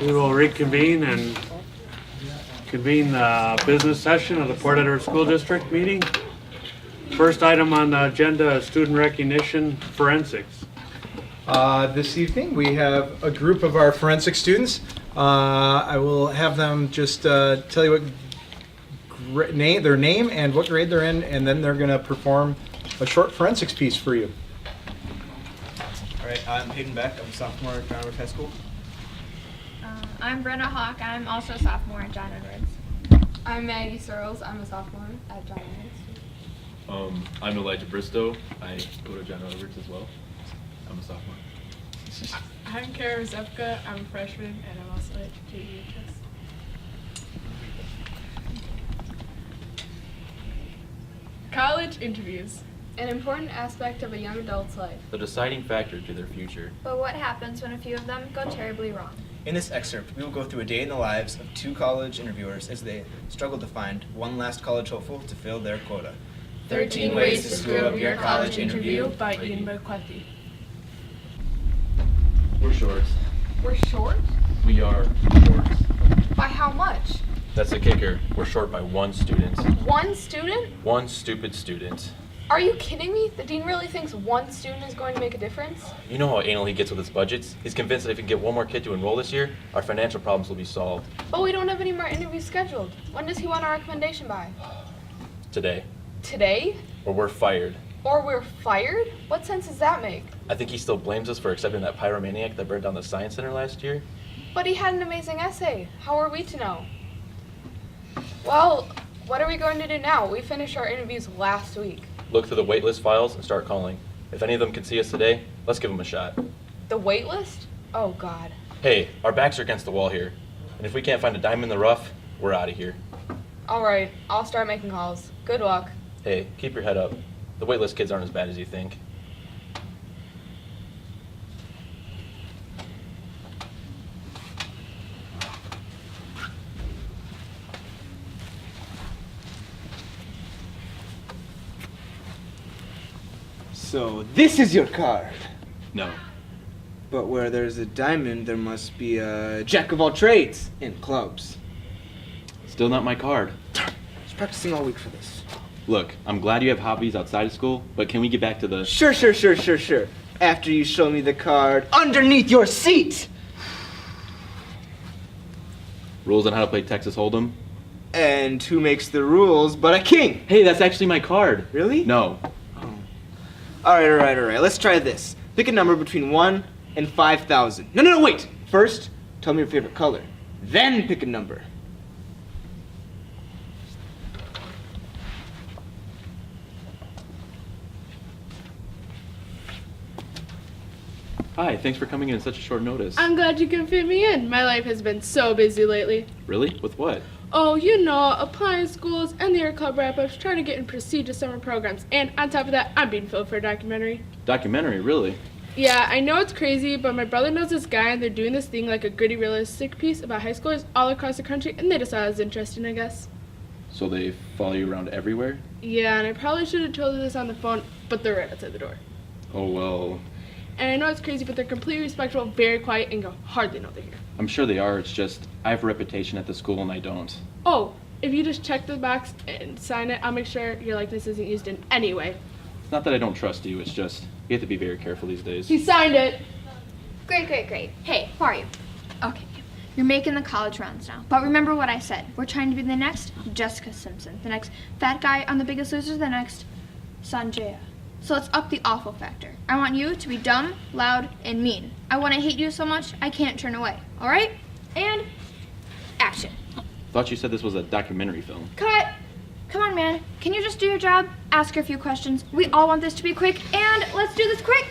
We will reconvene and convene the business session of the Port Edward School District meeting. First item on the agenda is student recognition forensics. This evening we have a group of our forensic students. I will have them just tell you what their name and what grade they're in, and then they're going to perform a short forensics piece for you. All right, I'm Hayden Beck. I'm a sophomore at John Edwards High School. I'm Brenna Hawk. I'm also a sophomore at John Edwards. I'm Maggie Searles. I'm a sophomore at John Edwards. I'm Elijah Bristow. I go to John Edwards as well. I'm a sophomore. I'm Kara Zepka. I'm a freshman, and I'm also at JDHS. College interviews. An important aspect of a young adult's life. The deciding factor to their future. But what happens when a few of them go terribly wrong? In this excerpt, we will go through a day in the lives of two college interviewers as they struggle to find one last college hopeful to fill their quota. 13 Ways to Screw Up Your College Interview by Ian McClethy. We're short. We're short? We are short. By how much? That's the kicker. We're short by one student. One student? One stupid student. Are you kidding me? The dean really thinks one student is going to make a difference? You know how anal he gets with his budgets? He's convinced that if he can get one more kid to enroll this year, our financial problems will be solved. But we don't have any more interviews scheduled. When does he want our recommendation by? Today. Today? Or we're fired. Or we're fired? What sense does that make? I think he still blames us for accepting that pyromaniac that burned down the science center last year. But he had an amazing essay. How are we to know? Well, what are we going to do now? We finished our interviews last week. Look through the waitlist files and start calling. If any of them can see us today, let's give them a shot. The wait list? Oh, God. Hey, our backs are against the wall here. And if we can't find a diamond in the rough, we're out of here. All right, I'll start making calls. Good luck. Hey, keep your head up. The waitlist kids aren't as bad as you think. So this is your card. No. But where there's a diamond, there must be a jack of all trades in clubs. Still not my card. I was practicing all week for this. Look, I'm glad you have hobbies outside of school, but can we get back to the... Sure. After you show me the card underneath your seat. rules on how to play Texas Hold'em? And who makes the rules but a king? Hey, that's actually my card. Really? No. All right. Let's try this. Pick a number between 1 and 5,000. No, wait. First, tell me your favorite color. Then pick a number. Hi, thanks for coming in such a short notice. I'm glad you can fit me in. My life has been so busy lately. Really? With what? Oh, you know, applying schools and the Air Club wrap-ups, trying to get in prestigious summer programs. And on top of that, I'm being filled for a documentary. Documentary, really? Yeah, I know it's crazy, but my brother knows this guy, and they're doing this thing like a gritty, realistic piece about high schoolers all across the country, and they just thought it was interesting, I guess. So they follow you around everywhere? Yeah, and I probably should have told you this on the phone, but they're right outside the door. Oh, well, And I know it's crazy, but they're completely respectful, very quiet, and you'll hardly know they're here. I'm sure they are. It's just, I have a reputation at the school and I don't. Oh, if you just check the box and sign it, I'll make sure your likeness isn't used in any way. It's not that I don't trust you, it's just, you have to be very careful these days. He signed it. Great. Hey, how are you? Okay, you're making the college rounds now. But remember what I said. We're trying to be the next Jessica Simpson, the next fat guy on The Biggest Loser, the next Sanjaya. So let's up the awful factor. I want you to be dumb, loud, and mean. I want to hate you so much I can't turn away. All right? And action. Thought you said this was a documentary film. Cut. Come on, man. Can you just do your job? Ask her a few questions. We all want this to be quick, and let's do this quick.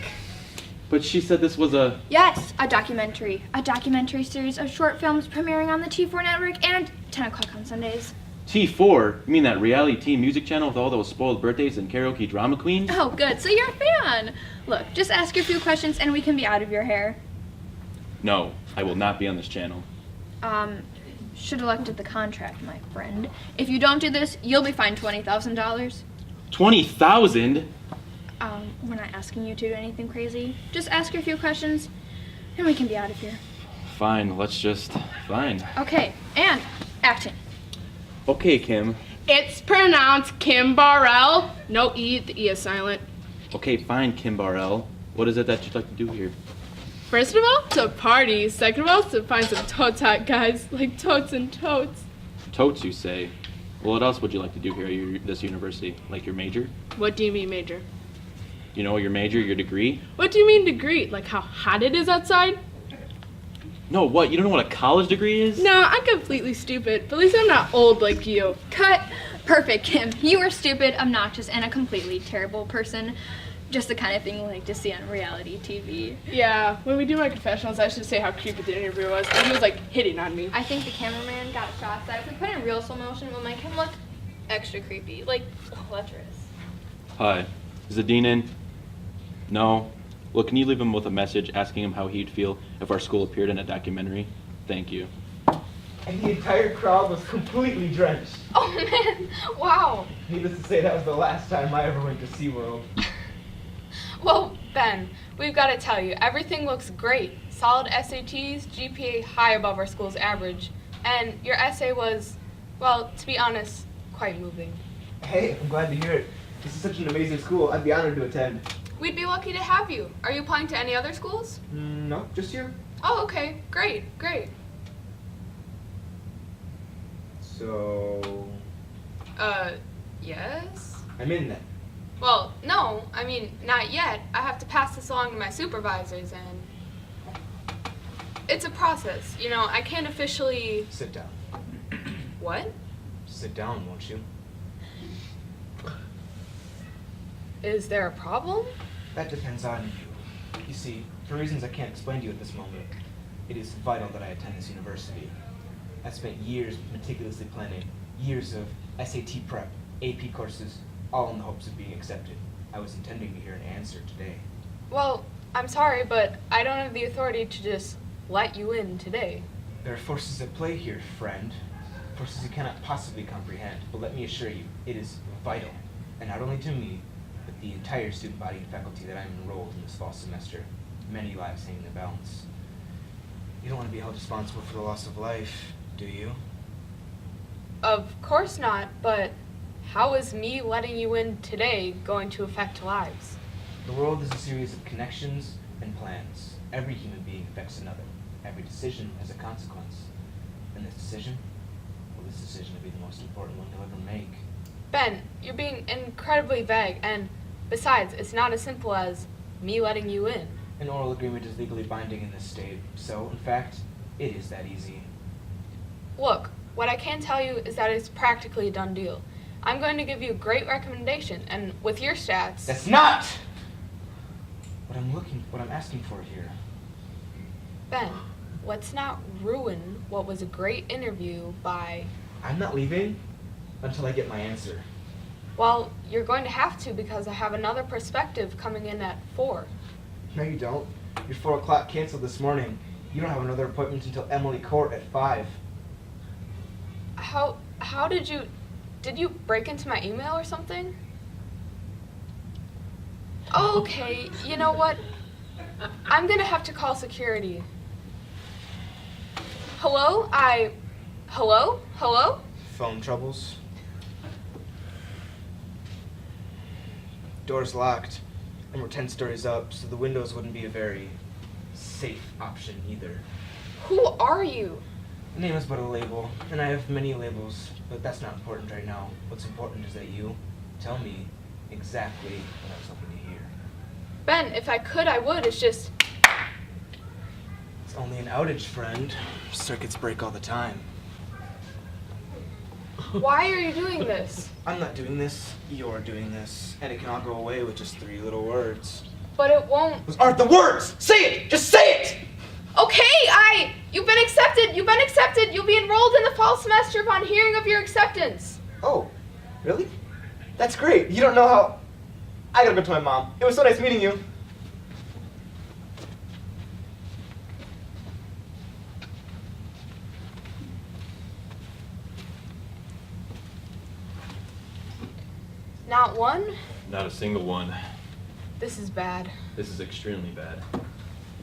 But she said this was a... Yes, a documentary. A documentary series of short films premiering on the T4 network and 10 o'clock on Sundays. T4? You mean that reality teen music channel with all those spoiled birthdays and karaoke drama queens? Oh, good. So you're a fan. Look, just ask her a few questions and we can be out of your hair. No, I will not be on this channel. Should have looked at the contract, my friend. If you don't do this, you'll be fined $20,000. 20,000? We're not asking you to do anything crazy. Just ask her a few questions and we can be out of here. Fine, fine. Okay, and action. Okay, Kim. It's pronounced Kim Barrell. No E, the E is silent. Okay, fine, Kim Barrell. What is it that you'd like to do here? First of all, to party. Second of all, to find some totes hot guys, like totes and totes. Totes, you say? Well, what else would you like to do here at this university? Like your major? What do you mean, major? You know, your major, your degree? What do you mean degree? Like how hot it is outside? No, what? You don't know what a college degree is? No, I'm completely stupid, but at least I'm not old like you. Cut. Perfect, Kim. You are stupid, obnoxious, and a completely terrible person. Just the kind of thing we like to see on reality TV. Yeah, when we do my confessionals, I should say how creepy the interview was. And he was like hitting on me. I think the cameraman got shots that if we put in real slow motion, it would make him look extra creepy, like lecherous. Hi. Is the dean in? No? Well, can you leave him with a message asking him how he'd feel if our school appeared in a documentary? Thank you. And the entire crowd was completely drenched. Oh man, wow. Needless to say, that was the last time I ever went to SeaWorld. Well, Ben, we've got to tell you, everything looks great. Solid SATs, GPA high above our school's average, and your essay was, well, to be honest, quite moving. Hey, I'm glad to hear it. This is such an amazing school. I'd be honored to attend. We'd be lucky to have you. Are you applying to any other schools? No, just here. Oh, okay. Great, great. So, Yes? I'm in then. Well, no, I mean, not yet. I have to pass this along to my supervisors, and it's a process. You know, I can't officially... Sit down. What? Sit down, won't you? Is there a problem? That depends on you. You see, for reasons I can't explain to you at this moment, it is vital that I attend this university. I've spent years meticulously planning, years of SAT prep, AP courses, all in the hopes of being accepted. I was intending to hear an answer today. Well, I'm sorry, but I don't have the authority to just let you in today. There are forces at play here, friend. Forces you cannot possibly comprehend, but let me assure you, it is vital, and not only to me, but the entire student body and faculty that I'm enrolled in this fall semester. Many lives hang in the balance. You don't want to be held responsible for the loss of life, do you? Of course not, but how is me letting you in today going to affect lives? The world is a series of connections and plans. Every human being affects another. Every decision has a consequence. And this decision will be the most important one you'll ever make. Ben, you're being incredibly vague, and besides, it's not as simple as me letting you in. An oral agreement is legally binding in this state, so, in fact, it is that easy. Look, what I can tell you is that it's practically a done deal. I'm going to give you a great recommendation, and with your stats... That's not what I'm asking for here. Ben, let's not ruin what was a great interview by... I'm not leaving until I get my answer. Well, you're going to have to because I have another perspective coming in at 4. No, you don't. Your 4 o'clock canceled this morning. You don't have another appointment until Emily Court at 5. How did you break into my email or something? Okay, you know what? I'm gonna have to call security. Hello? Hello? Phone troubles. Door's locked, and we're 10 stories up, so the windows wouldn't be a very safe option either. Who are you? Name is but a label, and I have many labels, but that's not important right now. What's important is that you tell me exactly what I was hoping to hear. Ben, if I could, I would. It's just... It's only an outage, friend. Circuits break all the time. Why are you doing this? I'm not doing this, you're doing this, and it can all go away with just 3 little words. But it won't... Those aren't the words! Say it! Just say it! Okay, you've been accepted! You'll be enrolled in the fall semester upon hearing of your acceptance. Oh, really? That's great. You don't know how... I gotta go to my mom. It was so nice meeting you. Not one? Not a single one. This is bad. This is extremely bad.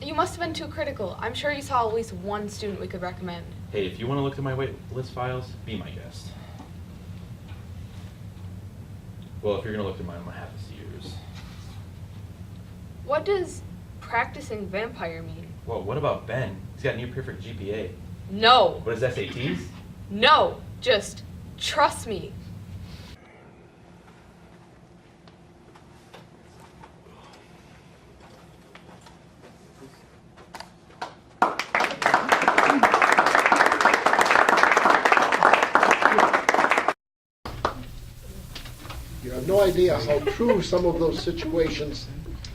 You must have been too critical. I'm sure you saw at least one student we could recommend. Hey, if you want to look through my wait list files, be my guest. Well, if you're going to look through mine, I'm going to have to see yours. What does practicing vampire mean? Whoa, what about Ben? He's got near perfect GPA. No. What is SATs? No. Just trust me. You have no idea how true some of those situations,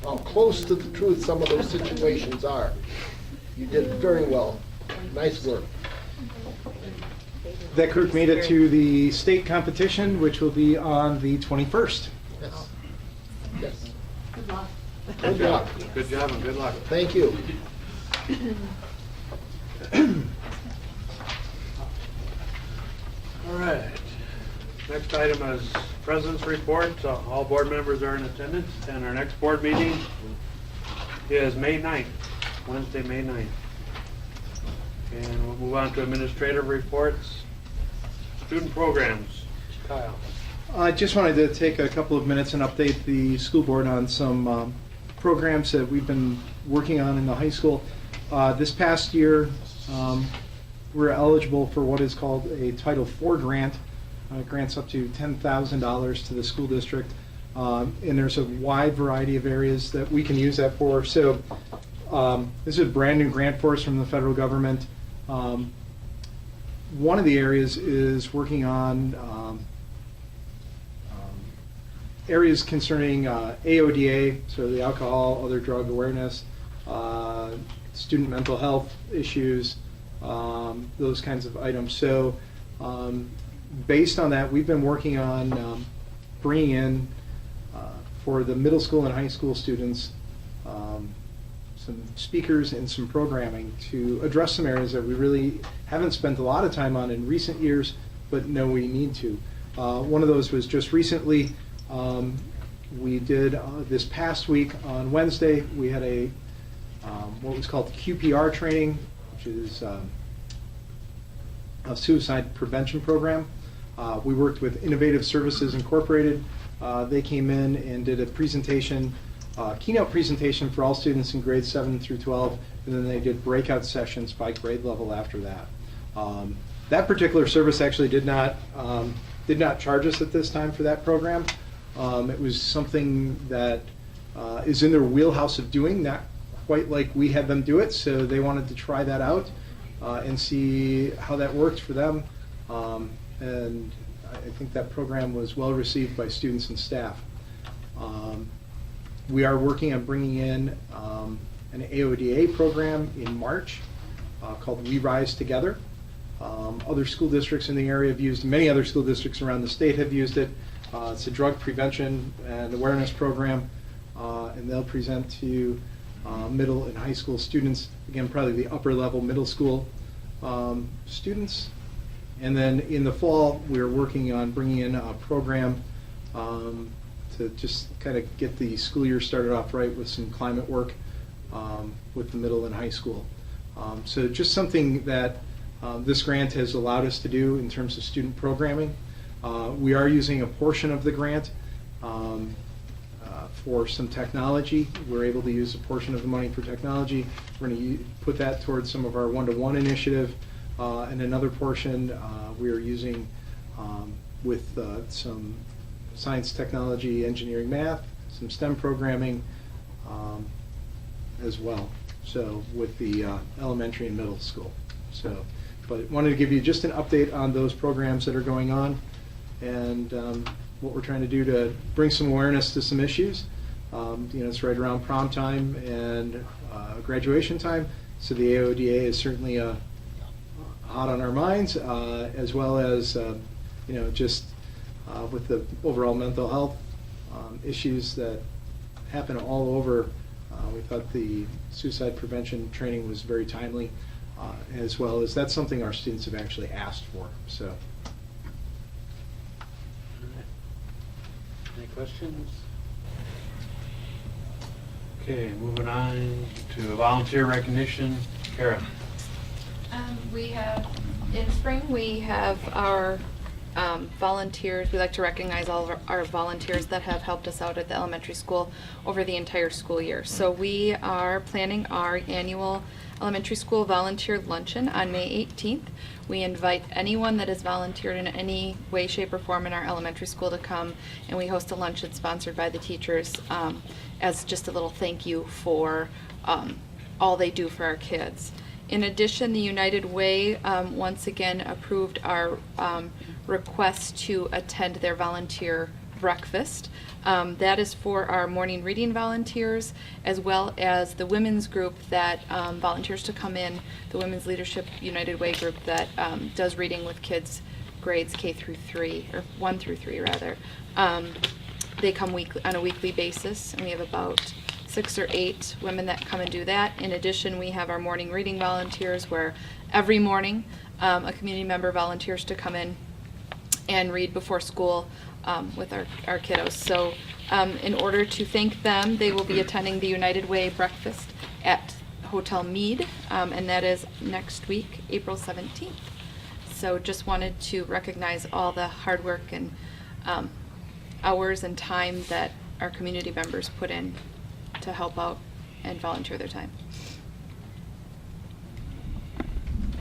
how close to the truth some of those situations are. You did very well. Nice work. That group made it to the state competition, which will be on the 21st. Yes. Yes. Good luck. Good job. Good job and good luck. Thank you. All right. Next item is President's Report. All board members are in attendance, and our next board meeting is May 9th, Wednesday, May 9th. And we'll move on to administrative reports. Student programs. Kyle. I just wanted to take a couple of minutes and update the school board on some programs that we've been working on in the high school. This past year, we're eligible for what is called a Title IV grant. Grants up to $10,000 to the school district. And there's a wide variety of areas that we can use that for. So this is a brand new grant for us from the federal government. One of the areas is working on areas concerning AODA, so the alcohol, other drug awareness, student mental health issues, those kinds of items. So based on that, we've been working on bringing in for the middle school and high school students some speakers and some programming to address some areas that we really haven't spent a lot of time on in recent years, but know we need to. One of those was just recently, we did this past week on Wednesday, we had a what was called QPR training, which is a suicide prevention program. We worked with Innovative Services Incorporated. They came in and did a presentation, keynote presentation for all students in grades 7 through 12, and then they did breakout sessions by grade level after that. That particular service actually did not charge us at this time for that program. It was something that is in their wheelhouse of doing, not quite like we had them do it, so they wanted to try that out and see how that worked for them. And I think that program was well received by students and staff. We are working on bringing in an AODA program in March called We Rise Together. Other school districts in the area have used, many other school districts around the state have used it. It's a drug prevention and awareness program, and they'll present to middle and high school students, again, probably the upper level middle school students. And then in the fall, we're working on bringing in a program to just kind of get the school year started off right with some climate work with the middle and high school. So just something that this grant has allowed us to do in terms of student programming. We are using a portion of the grant for some technology. We're able to use a portion of the money for technology. We're going to put that towards some of our one-to-one initiative. And another portion we are using with some science, technology, engineering, math, some STEM programming as well. So with the elementary and middle school. So, but wanted to give you just an update on those programs that are going on and what we're trying to do to bring some awareness to some issues. It's right around prom time and graduation time, so the AODA is certainly hot on our minds, as well as just with the overall mental health issues that happen all over. We thought the suicide prevention training was very timely, as well as that's something our students have actually asked for. So, Any questions? Okay, moving on to volunteer recognition. Kara. We have, in spring, we have our volunteers. We like to recognize all of our volunteers that have helped us out at the elementary school over the entire school year. So we are planning our annual elementary school volunteer luncheon on May 18th. We invite anyone that has volunteered in any way, shape, or form in our elementary school to come, and we host a luncheon sponsored by the teachers as just a little thank you for all they do for our kids. In addition, the United Way once again approved our request to attend their volunteer breakfast. That is for our morning reading volunteers, as well as the women's group that volunteers to come in, the Women's Leadership United Way group that does reading with kids grades K through 3, or 1 through 3 rather. They come on a weekly basis, and we have about 6 or 8 women that come and do that. In addition, we have our morning reading volunteers, where every morning a community member volunteers to come in and read before school with our kiddos. So in order to thank them, they will be attending the United Way breakfast at Hotel Mead, and that is next week, April 17th. So just wanted to recognize all the hard work and hours and time that our community members put in to help out and volunteer their time.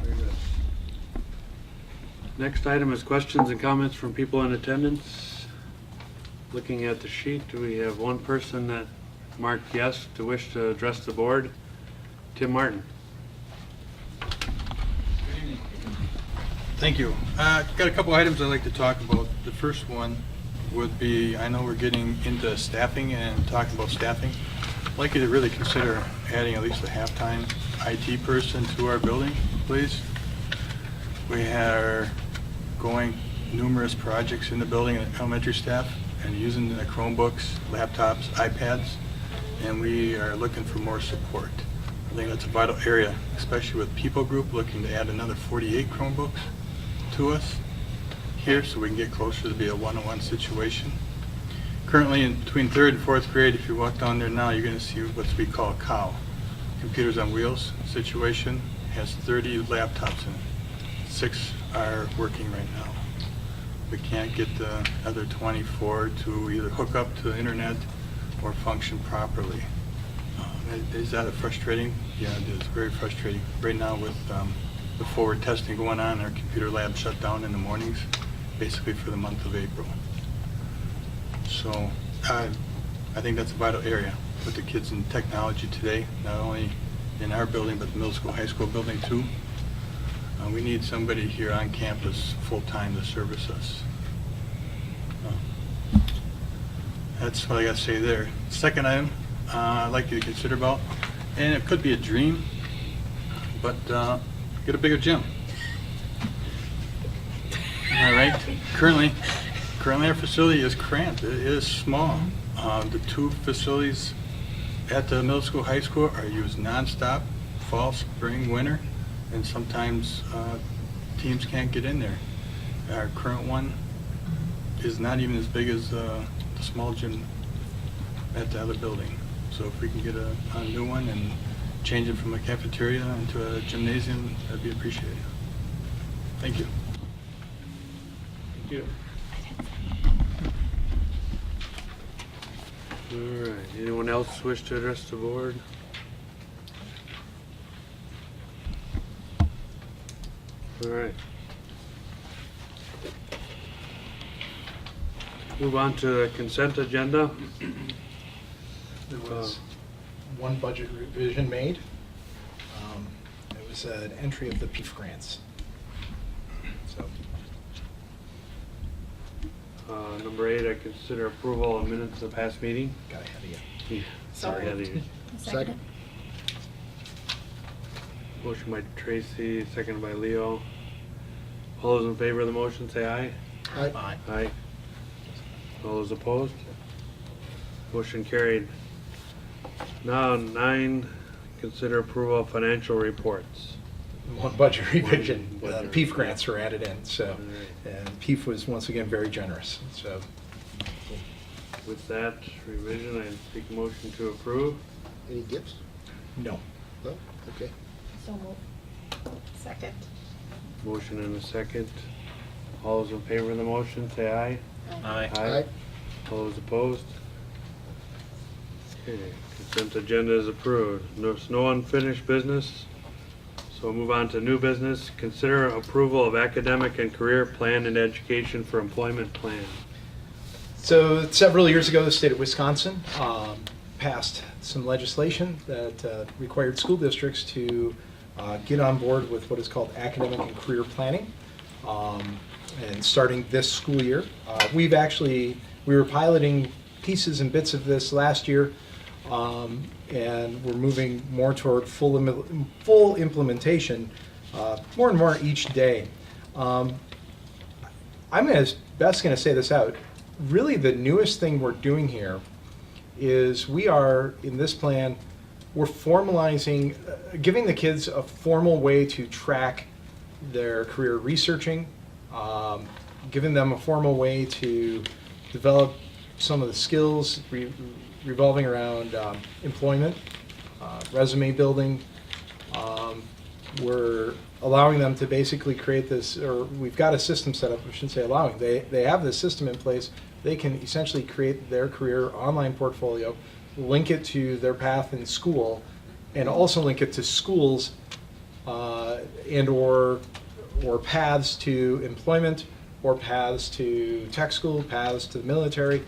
Very good. Next item is questions and comments from people in attendance. Looking at the sheet, we have one person that marked yes to wish to address the board. Tim Martin. Thank you. Got a couple items I'd like to talk about. The first one would be, I know we're getting into staffing and talking about staffing. I'd like you to really consider adding at least a half-time IT person to our building, please. We are going numerous projects in the building at elementary staff and using the Chromebooks, laptops, iPads, and we are looking for more support. I think that's a vital area, especially with People Group looking to add another 48 Chromebooks to us here so we can get closer to be a one-on-one situation. Currently, in between 3rd and 4th grade, if you walk down there now, you're going to see what we call a COW, Computers on Wheels situation. It has 30 laptops in it. 6 are working right now. We can't get the other 24 to either hook up to the internet or function properly. Is that frustrating? Yeah, it is very frustrating. Right now with the forward testing going on, our computer lab shut down in the mornings, basically for the month of April. So I think that's a vital area with the kids in technology today, not only in our building, but the middle school, high school building too. We need somebody here on campus full-time to service us. That's what I got to say there. Second item I'd like you to consider about, and it could be a dream, but get a bigger gym. All right. Currently our facility is cramped. It is small. The 2 facilities at the middle school, high school are used nonstop, fall, spring, winter, and sometimes teams can't get in there. Our current one is not even as big as the small gym at the other building. So if we can get a new one and change it from a cafeteria into a gymnasium, that'd be appreciated. Thank you. Thank you. All right, anyone else wish to address the board? All right. Move on to the consent agenda. There was one budget revision made. It was an entry of the PEEF grants. So. Number 8, I consider approval of minutes of the past meeting. Got ahead of you. Yeah, sorry, ahead of you. Second. Motion by Tracy, seconded by Leo. All those in favor of the motion say aye. Aye. Aye. All those opposed? Motion carried. Now 9, consider approval of financial reports. One budget revision. One budget PEEF grants were added in, so, All right. and PEEF was once again very generous, so. With that revision, I take a motion to approve. Any gifts? No. No? Okay. So moved. Second. Motion and a second. All those in favor of the motion, say aye. Aye. All those opposed? Okay, consent agenda is approved. There's no unfinished business. So we'll move on to new business. Consider approval of academic and career plan and education for employment plan. So several years ago, the state of Wisconsin passed some legislation that required school districts to get on board with what is called academic and career planning. And starting this school year, we were piloting pieces and bits of this last year, and we're moving more toward full implementation more and more each day. I'm best going to say this out. Really, the newest thing we're doing here is we are, in this plan, we're formalizing, giving the kids a formal way to track their career researching, giving them a formal way to develop some of the skills revolving around employment, resume building. We're allowing them to basically create this, or we've got a system set up, I shouldn't say allowing, they have this system in place. They can essentially create their career online portfolio, link it to their path in school, and also link it to schools and or paths to employment, or paths to tech school, paths to the military.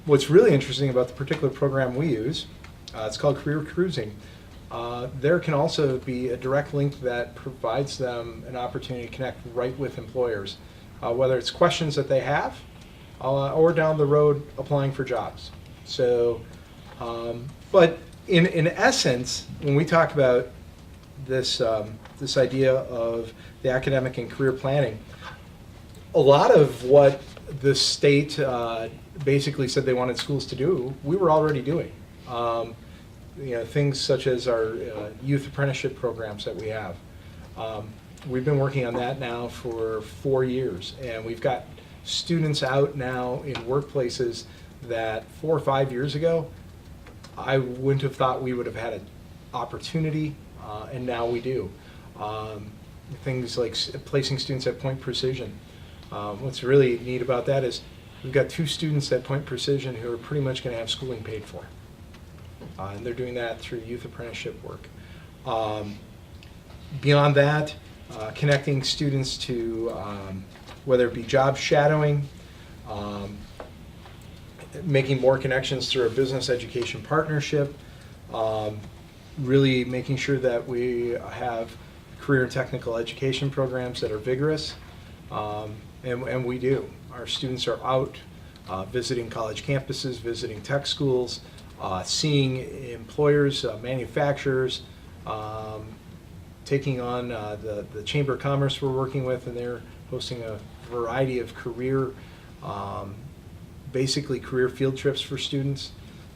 What's really interesting about the particular program we use, it's called Career Cruising. There can also be a direct link that provides them an opportunity to connect right with employers, whether it's questions that they have or down the road applying for jobs. So, but in essence, when we talk about this, this idea of the academic and career planning, a lot of what the state basically said they wanted schools to do, we were already doing. Things such as our youth apprenticeship programs that we have. We've been working on that now for 4 years, and we've got students out now in workplaces that 4 or 5 years ago, I wouldn't have thought we would have had an opportunity, and now we do. Things like placing students at Point Precision. What's really neat about that is we've got 2 students at Point Precision who are pretty much going to have schooling paid for. And they're doing that through youth apprenticeship work. Beyond that, connecting students to whether it be job shadowing, making more connections through a business education partnership, really making sure that we have career and technical education programs that are vigorous, and we do. Our students are out visiting college campuses, visiting tech schools, seeing employers, manufacturers, taking on the Chamber of Commerce we're working with, and they're hosting a variety of career, basically career field trips for students.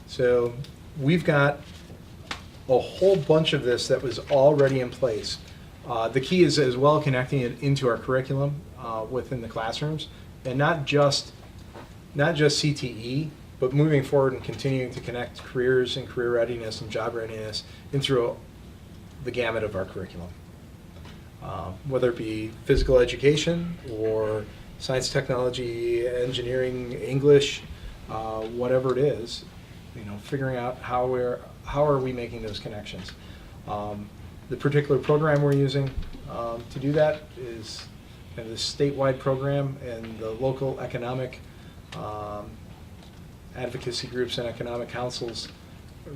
So we've got a whole bunch of this that was already in place. The key is as well connecting it into our curriculum within the classrooms, and not just CTE, but moving forward and continuing to connect careers and career readiness and job readiness in through the gamut of our curriculum. Whether it be physical education or science, technology, engineering, English, whatever it is, figuring out how are we making those connections. The particular program we're using to do that is the statewide program, and the local economic advocacy groups and economic councils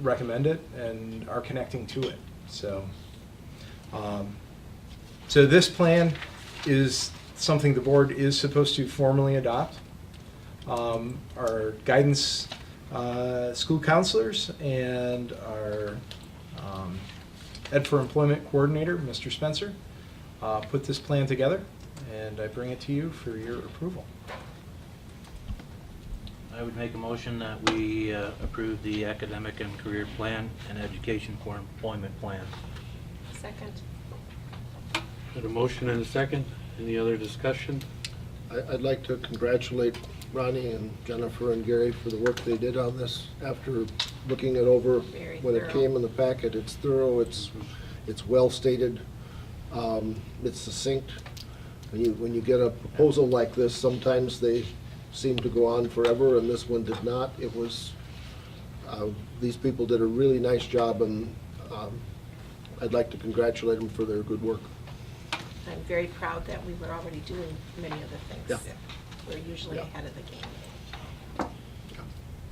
recommend it and are connecting to it. So, so this plan is something the board is supposed to formally adopt. Our guidance school counselors and our Ed for Employment coordinator, Mr. Spencer, put this plan together, and I bring it to you for your approval. I would make a motion that we approve the academic and career plan and education for employment plan. Second. Got a motion and a second. Any other discussion? I'd like to congratulate Ronnie and Jennifer and Gary for the work they did on this after looking it over Very when it thorough. came in the packet. It's thorough, it's well stated, it's succinct. When you get a proposal like this, sometimes they seem to go on forever, and this one did not. It was, these people did a really nice job, and I'd like to congratulate them for their good work. I'm very proud that we were already doing many of the things. Yeah. We're usually Yeah. ahead of the game.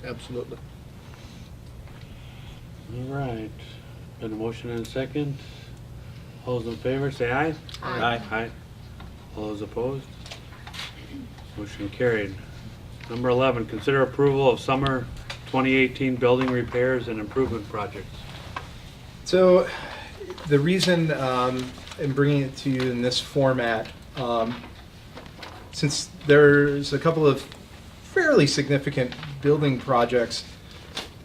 Absolutely. All right. Been a motion and a second. All those in favor, say aye. Aye. Aye. All those opposed? Motion carried. Number 11, consider approval of summer 2018 building repairs and improvement projects. So the reason in bringing it to you in this format, since there's a couple of fairly significant building projects,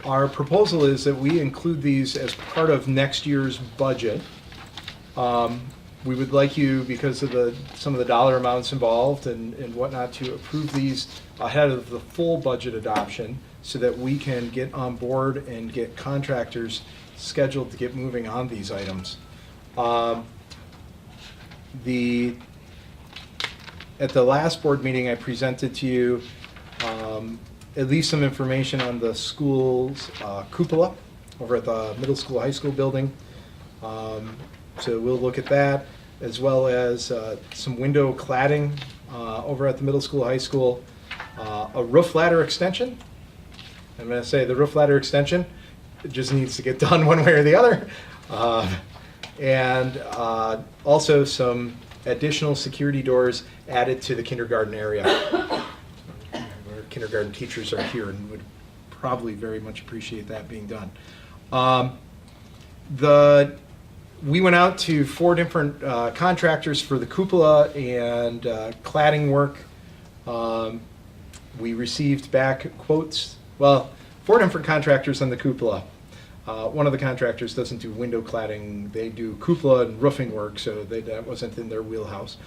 our proposal is that we include these as part of next year's budget. We would like you, because of some of the dollar amounts involved and whatnot, to approve these ahead of the full budget adoption so that we can get on board and get contractors scheduled to get moving on these items. At the last board meeting, I presented to you at least some information on the school's cupola over at the middle school, high school building. So we'll look at that, as well as some window cladding over at the middle school, high school, a roof ladder extension. I'm going to say the roof ladder extension, it just needs to get done one way or the other. And also some additional security doors added to the kindergarten area. Our kindergarten teachers are here and would probably very much appreciate that being done. We went out to 4 different contractors for the cupola and cladding work. We received back quotes, 4 different contractors on the cupola. One of the contractors doesn't do window cladding, they do cupola and roofing work, so that wasn't in their wheelhouse.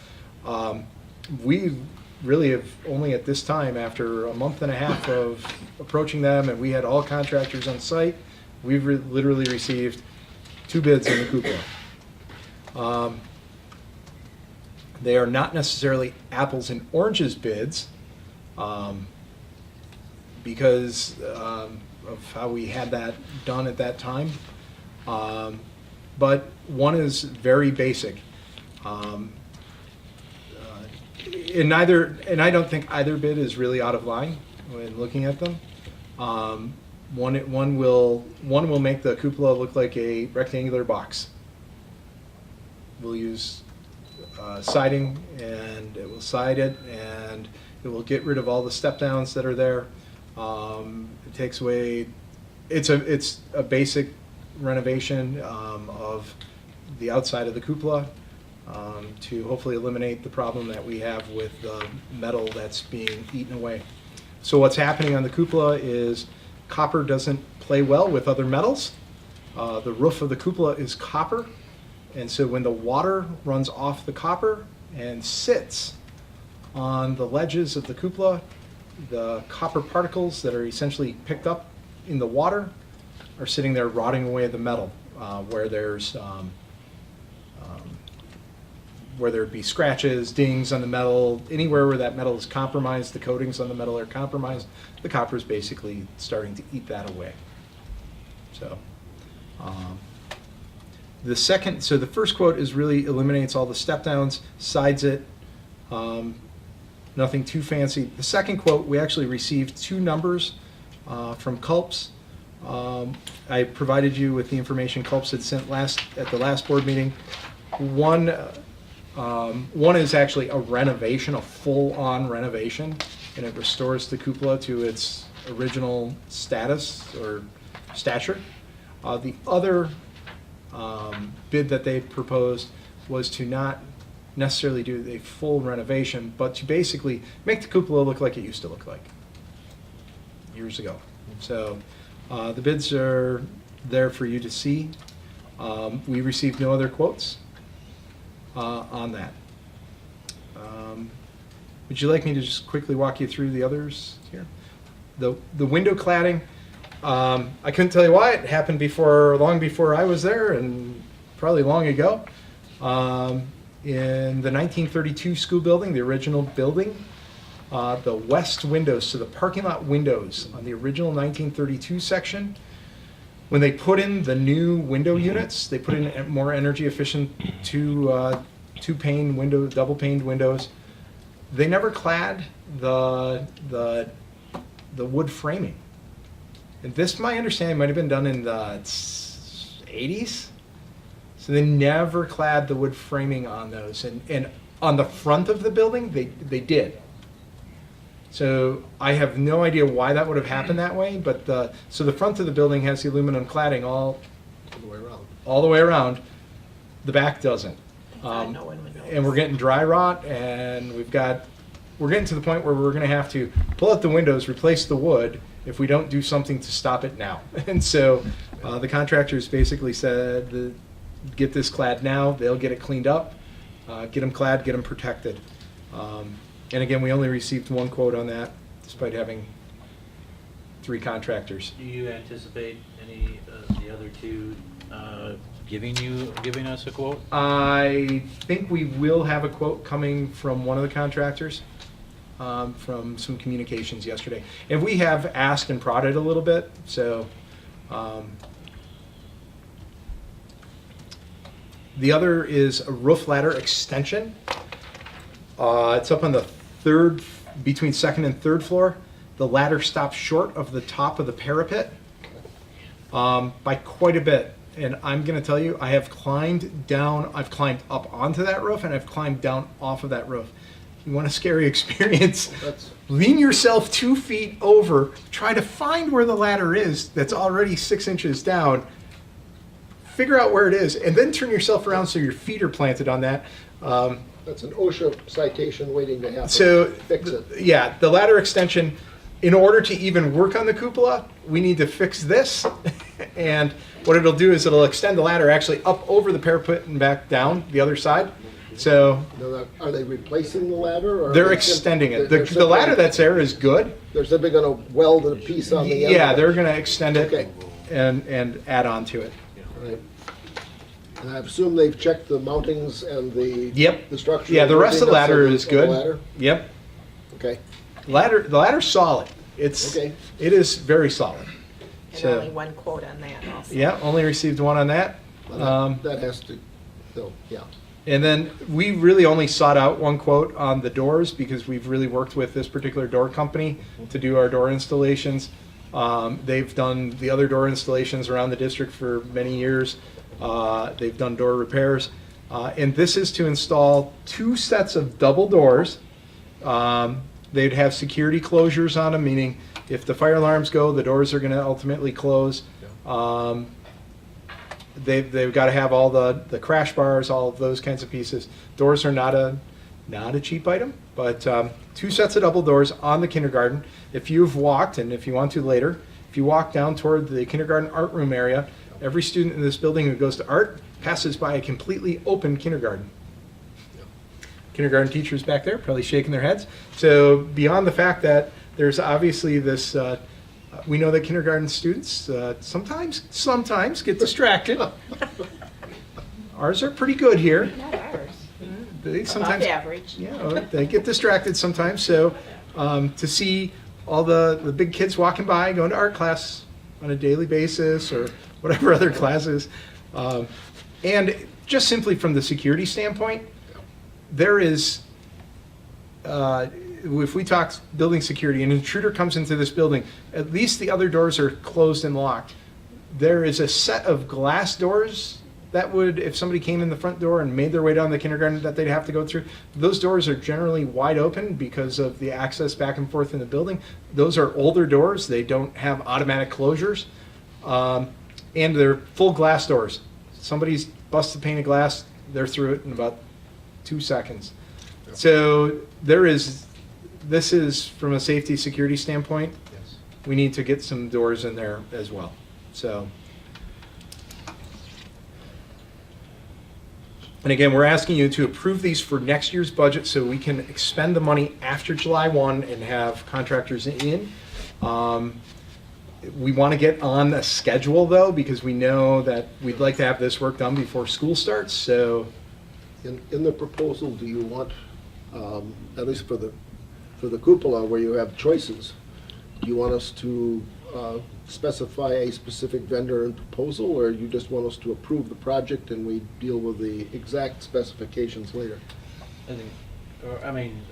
We really have only at this time, after a month and a half of approaching them, and we had all contractors on site, we've literally received 2 bids in the cupola. They are not necessarily apples and oranges bids, because of how we had that done at that time. But one is very basic. And I don't think either bid is really out of line when looking at them. One will make the cupola look like a rectangular box. We'll use siding, and it will side it, and it will get rid of all the step downs that are there. It takes away. It's a basic renovation of the outside of the cupola to hopefully eliminate the problem that we have with metal that's being eaten away. So what's happening on the cupola is copper doesn't play well with other metals. The roof of the cupola is copper, and so when the water runs off the copper and sits on the ledges of the cupola, the copper particles that are essentially picked up in the water are sitting there rotting away the metal, where there'd be scratches, dings on the metal, anywhere where that metal is compromised, the coatings on the metal are compromised, the copper is basically starting to eat that away. So the first quote is really eliminates all the step downs, sides it, nothing too fancy. The second quote, we actually received 2 numbers from Culps. I provided you with the information Culps had sent at the last board meeting. One is actually a renovation, a full-on renovation, and it restores the cupola to its original status or stature. The other bid that they proposed was to not necessarily do a full renovation, but to basically make the cupola look like it used to look like years ago. So the bids are there for you to see. We received no other quotes on that. Would you like me to just quickly walk you through the others here? The window cladding, I couldn't tell you why. It happened long before I was there, and probably long ago. In the 1932 school building, the original building, the west windows, so the parking lot windows on the original 1932 section, when they put in the new window units, they put in more energy efficient two-pane window, double-paned windows. They never clad the wood framing. And this, my understanding, might have been done in the 80s. So they never clad the wood framing on those. And on the front of the building, they did. So I have no idea why that would have happened that way, but so the front of the building has the aluminum cladding all the way around. All the way around. The back doesn't. No one would know. And we're getting dry rot, and we're getting to the point where we're going to have to pull out the windows, replace the wood, if we don't do something to stop it now. And so the contractors basically said, get this clad now, they'll get it cleaned up, get them clad, get them protected. And again, we only received one quote on that, despite having 3 contractors. Do you anticipate any of the other two giving us a quote? I think we will have a quote coming from one of the contractors, from some communications yesterday. And we have asked and prodded a little bit, so the other is a roof ladder extension. It's up on the between second and third floor. The ladder stops short of the top of the parapet by quite a bit. And I'm going to tell you, I have climbed down, I've climbed up onto that roof, and I've climbed down off of that roof. You want a scary experience? Lean yourself 2 feet over, try to find where the ladder is that's already 6 inches down, figure out where it is, and then turn yourself around so your feet are planted on that. That's an OSHA citation waiting to happen. So, Fix it. yeah, the ladder extension, in order to even work on the cupola, we need to fix this. And what it'll do is it'll extend the ladder actually up over the parapet and back down the other side. So Now, are they replacing the ladder? Or are they're they extending it. they're The ladder that's there is good. They're simply going to weld a piece on the end? Yeah, of it? they're going to extend it Okay. and add on to it. Right. And I assume they've checked the mountings and the Yep. the structure. Yeah, the rest of the worthiness ladder of is the good. ladder? Yep. Okay. The ladder's solid. It is very solid. And So, only one quote on that also. yeah, only received one on that. Well, that has to, no, yeah. And then we really only sought out one quote on the doors because we've really worked with this particular door company to do our door installations. They've done the other door installations around the district for many years. They've done door repairs. And this is to install 2 sets of double doors. They'd have security closures on them, meaning if the fire alarms go, the doors are going to ultimately close. They've got to have all the crash bars, all of those kinds of pieces. Doors are not a cheap item, but 2 sets of double doors on the kindergarten. If you've walked, and if you want to later, if you walk down toward the kindergarten art room area, every student in this building who goes to art passes by a completely open kindergarten. Kindergarten teachers back there probably shaking their heads. So beyond the fact that there's obviously this, we know that kindergarten students sometimes get distracted. Ours are pretty good here. Not ours. They sometimes, Above average. yeah, they get distracted sometimes. So to see all the big kids walking by, going to art class on a daily basis or whatever other classes, and just simply from the security standpoint, there is, if we talk building security, an intruder comes into this building, at least the other doors are closed and locked. There is a set of glass doors that would, if somebody came in the front door and made their way down the kindergarten, that they'd have to go through. Those doors are generally wide open because of the access back and forth in the building. Those are older doors. They don't have automatic closures. And they're full glass doors. Somebody's busted a pane of glass, they're through it in about 2 seconds. So this is from a safety security standpoint, we need to get some doors in there as well. So, and again, we're asking you to approve these for next year's budget so we can expend the money after July 1 and have contractors in. we want to get on a schedule though, because we know that we'd like to have this work done before school starts, so. In the proposal, do you want, at least for the cupola where you have choices, do you want us to specify a specific vendor and proposal, or you just want us to approve the project and we deal with the exact specifications later? I think,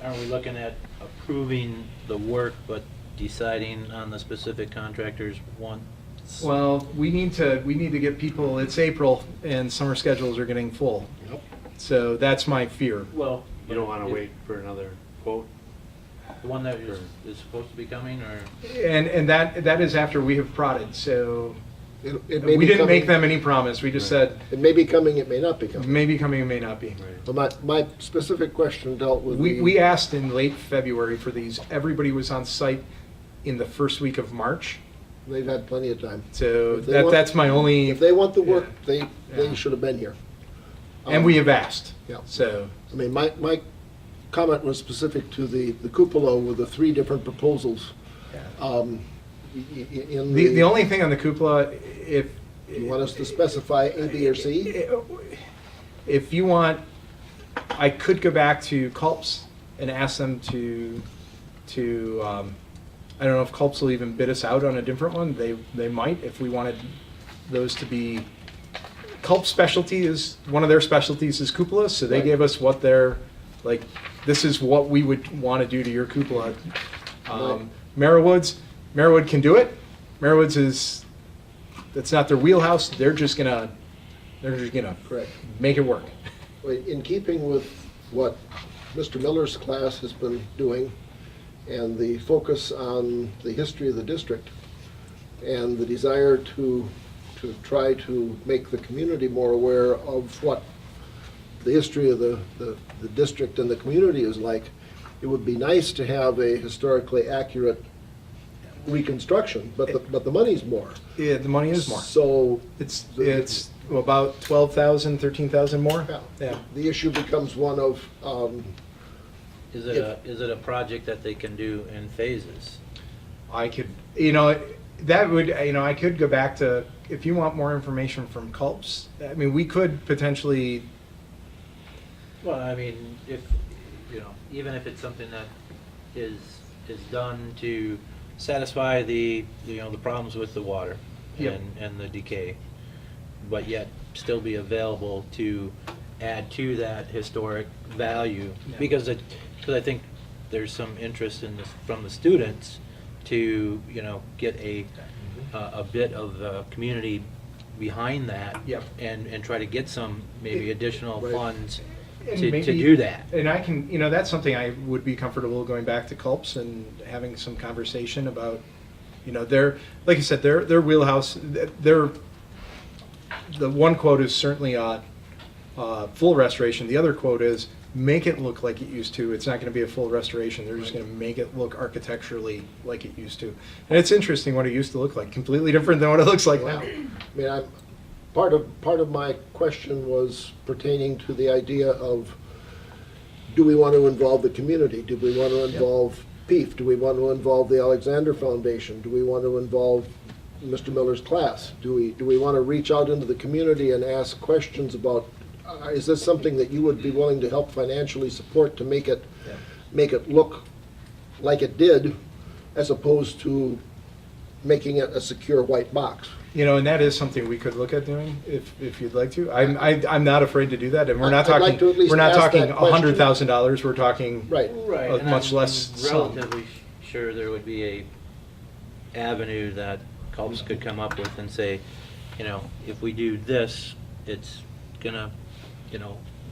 aren't we looking at approving the work, but deciding on the specific contractors once? Well, we need to get people, it's April and summer schedules are getting full. Yep. So that's my fear. Well, You don't want to wait for another quote? the one that is supposed to be coming, or? And that is after we have prodded, so It may we be didn't coming- make them any promise, we just said, It may be coming, it may not be coming. may be coming, it may not be. But my specific question dealt with the... We asked in late February for these, everybody was on site in the first week of March, They've had plenty of time. so If they want- that's my only, If they want the work, Yeah. they should have been here. and we have asked, Yeah. so. I mean, my comment was specific to the cupola with the 3 different proposals. In The only thing on the cupola, if. You want us to specify A, B, or C? If you want, I could go back to Culps and ask them to, I don't know if Culps will even bid us out on a different one. They might, if we wanted those to be, Culp's specialty is, one of their specialties is cupolas, so they Right. gave us what their, like, this is what we would want to do to your cupola. Merriwood can do it. Merriwood's is, that's not their wheelhouse. They're just gonna Correct. make it work. In keeping with what Mr. Miller's class has been doing, and the focus on the history of the district, and the desire to try to make the community more aware of what the history of the district and the community is like, it would be nice to have a historically accurate reconstruction, but the money's more. Yeah, the money is more. So It's about 12,000, 13,000 more? Yeah. the issue becomes one of, Is it a project that they can do in phases? I could, I could go back to, if you want more information from Culps, I mean, we could potentially, Well, I mean, if, even if it's something that is done to satisfy the problems with the water Yep. and the decay, but yet still be available to add to that historic value, Yeah. because I think there's some interest in this from the students to, get a bit of the community behind that. Yep. And try to get some maybe additional Right. funds And to maybe- do that. and I can, that's something I would be comfortable going back to Culps and having some conversation about, their, like I said, their wheelhouse, the one quote is certainly full restoration. The other quote is, make it look like it used to. It's not going to be a full restoration. They're just going to make it look architecturally like it used to. And it's interesting what it used to look like. Completely different than what it looks like now. I mean, part of my question was pertaining to the idea of, do we want to involve the community? Do we want to involve PEEF? Do we want to involve the Alexander Foundation? Do we want to involve Mr. Miller's class? Do we want to reach out into the community and ask questions about, is this something that you would be willing to help financially support to make it look like it did, as opposed to making it a secure white box? And that is something we could look at doing if you'd like to. I'm not afraid to do that, and we're not I'd like talking to at least we're not ask talking that question. $100,000. We're talking Right. a and much I'm less sum. relatively sure there would be a avenue that Culps could come up with and say, if we do this, it's gonna,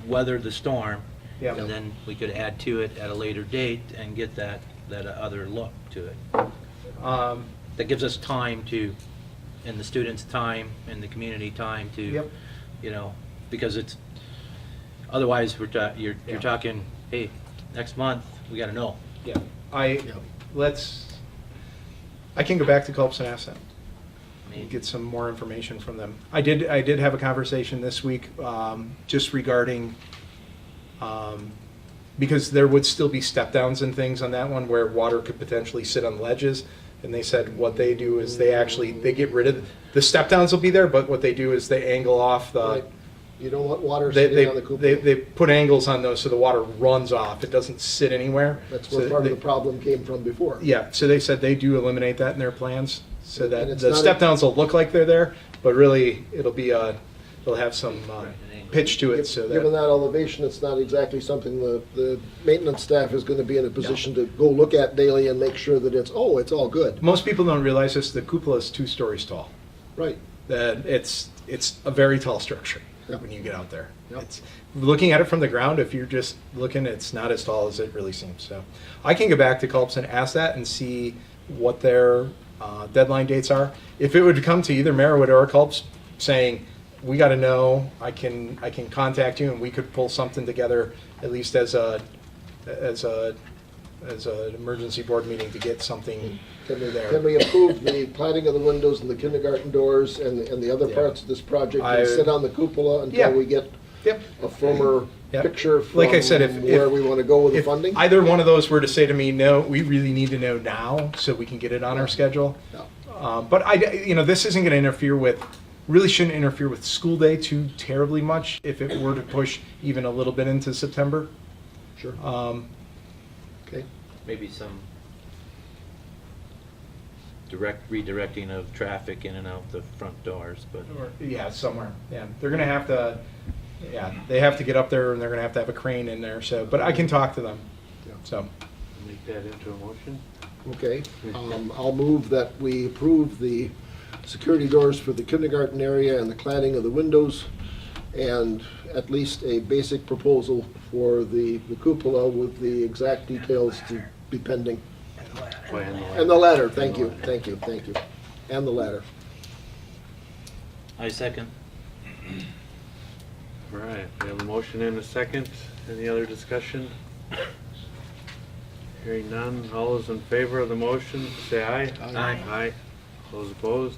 weather the storm. Yeah. And then we could add to it at a later date and get that other look to it. That gives us time to, and the students' time, and the community time to, Yep. because it's, otherwise, you're Yeah. talking, hey, next month, we gotta know. Yeah, I can go back to Culps and ask them. Get some more information from them. I did have a conversation this week, just regarding, because there would still be step downs and things on that one where water could potentially sit on ledges. And they said what they do is they get rid of, the step downs will be there, but what they do is they angle off the, Right. You don't want water they, sitting on the cupola. they put angles on those so the water runs off. It doesn't sit anywhere. That's So where part of they- the problem came from before. Yeah, so they said they do eliminate that in their plans, so And that it's the not a- step downs will look like they're there, but really, it'll have some pitch to it, so Given that, that elevation, it's not exactly something the maintenance staff is gonna be in a position to go look at daily and make sure that it's all good. most people don't realize this, the cupola is 2 stories tall. Right. That it's a very tall structure Yep. when you get out there. Yep. It's, looking at it from the ground, if you're just looking, it's not as tall as it really seems, so. I can go back to Culps and ask that and see what their deadline dates are. If it would come to either Merriwood or Culps saying, we gotta know, I can contact you and we could pull something together, at least as an emergency board meeting to get something there. Can we approve the plating of the windows and the kindergarten doors and the other Yeah. parts of this project I- and sit on the cupola Yeah. until we get Yep. a firmer Yep. picture from Like I said, if where we want to go with the if funding? either one of those were to say to me, no, we really need to know now so we can get it on our schedule. Yeah. But this isn't going to interfere with, really shouldn't interfere with school day too terribly much if it were to push even a little bit into September. Sure. Okay. Maybe some redirecting of traffic in and out the front doors, but. Yeah, somewhere. Yeah, they're going to have to. Yeah, they have to get up there and they're going to have a crane in there. So, but I can talk to them. Yeah. So. Make that into a motion. Okay. I'll move that we approve the security doors for the kindergarten area and the cladding of the windows, and at least a basic proposal for the cupola with the exact details to be pending. And the ladder, thank you. And the ladder. I second. All right, we have a motion and a second. Any other discussion? Hearing none, all those in favor of the motion, say aye. Aye. Aye. Those opposed?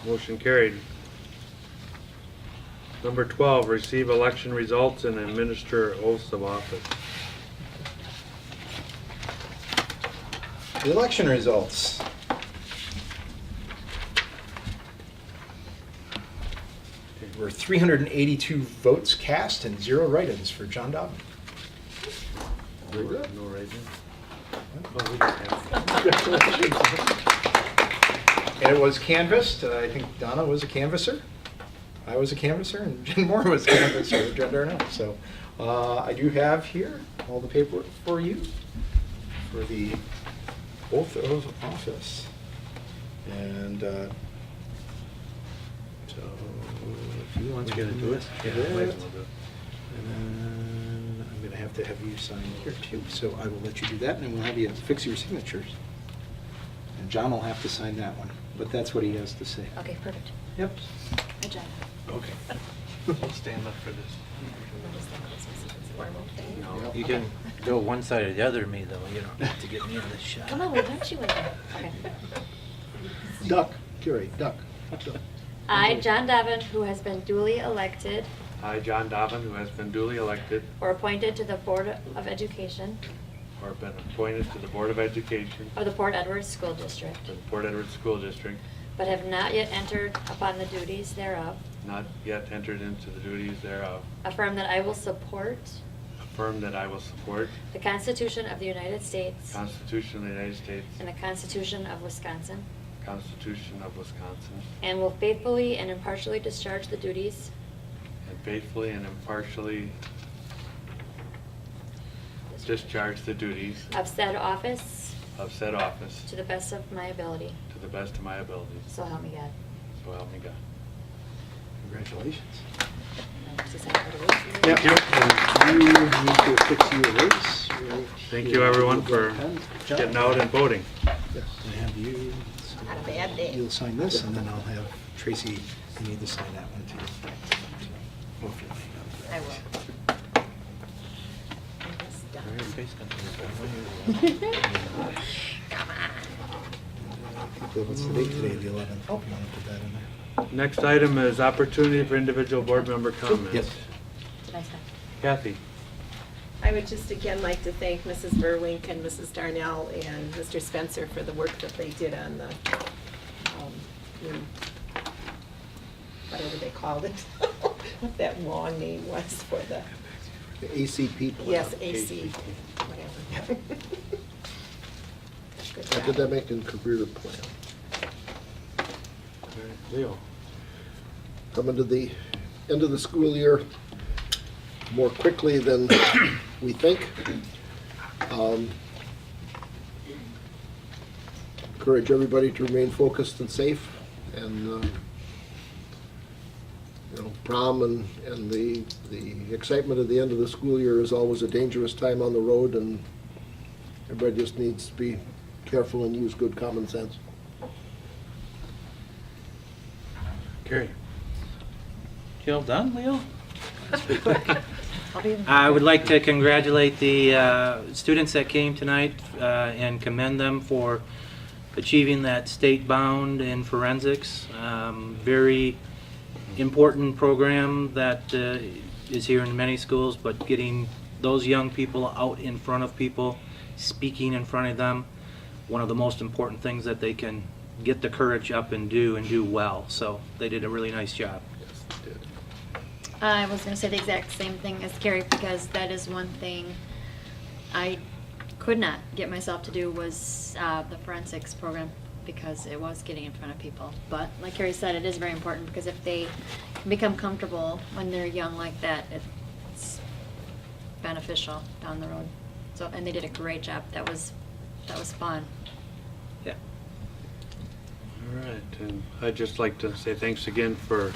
Motion carried. Number 12, receive election results and administer oaths of office. The election results. There were 382 votes cast and 0 write-ins for John Dobbin. Very good. No write-in? And it was canvassed. I think Donna was a canvasser. I was a canvasser, and Jen Moore was a canvasser, Jen Darnell. So I do have here all the paperwork for you for the oath of office. And so if you want to get into it, Yeah, do wait a it. little bit. And then I'm going to have you sign here too. So I will let you do that, and then we'll have you fix your signatures. And John will have to sign that one, but that's what he has to say. Okay, perfect. Yep. Good job. Okay. I'll stand up for this. You can go one side or the other of me, though. You don't have to get me in this shot. Come on, why don't you win? Okay. Duck, Carrie, duck. I, John Dobbin, who has been duly elected I, John Dobbin, who has been duly elected or appointed to the Board of Education or been appointed to the Board of Education of the Port Edwards School District, of the Port Edwards School District, but have not yet entered upon the duties thereof, not yet entered into the duties thereof, affirm that I will support affirm that I will support the Constitution of the United the States Constitution of the United States, and the Constitution of Wisconsin, Constitution of Wisconsin, and will faithfully and impartially discharge the duties and faithfully and impartially discharge the duties of said office of said office to the best of my ability. to the best of my abilities. So help me God. So help me God. Congratulations. Yep. And you need to fix your race right Thank here. you, everyone, for John? getting out and voting. Yes. I have you. Not a bad day. You'll sign this, and then I'll have Tracy, you need to sign that one too. So, hopefully. I will. Come on. What's the date today, the 11th? Oh, you want to put that in there? Next item is opportunity for individual board member comments. Yes. Did I stop? Kathy? I would just again like to thank Mrs. Verwink and Mrs. Darnell and Mr. Spencer for the work that they did on the, whatever they called it, what that long name was for the. The ACP plan. Yes, AC, whatever. Good job. Academic and career plan. Leo? Coming to the end of the school year more quickly than we think. Encourage everybody to remain focused and safe, and prom and the excitement at the end of the school year is always a dangerous time on the road, and everybody just needs to be careful and use good common sense. Carrie? You all done, Leo? I would like to congratulate the students that came tonight and commend them for achieving that state bound in forensics. Very important program that is here in many schools, but getting those young people out in front of people, speaking in front of them, one of the most important things that they can get the courage up and do well. So they did a really nice job. I was going to say the exact same thing as Carrie, because that is one thing I could not get myself to do was the forensics program, because it was getting in front of people. But like Carrie said, it is very important, because if they become comfortable when they're young like that, it's beneficial down the road. So, and they did a great job. That was fun. Yeah. All right, and I'd just like to say thanks again for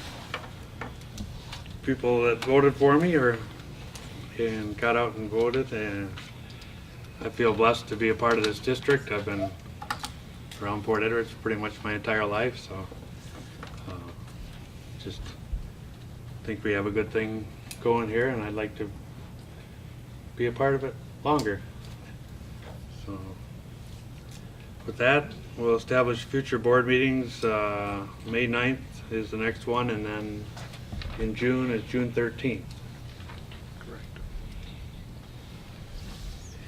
people that voted for me and got out and voted, and I feel blessed to be a part of this district. I've been around Port Edwards pretty much my entire life, so just think we have a good thing going here, and I'd like to be a part of it longer. So with that, we'll establish future board meetings. May 9th is the next one, and then in June is June 13th. Correct.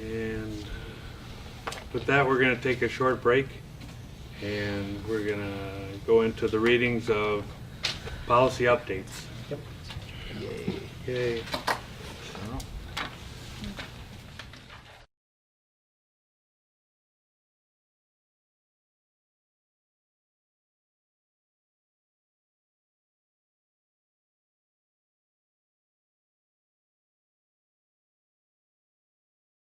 And with that, we're going to take a short break, and we're going to go into the readings of policy updates. Yay. Yay.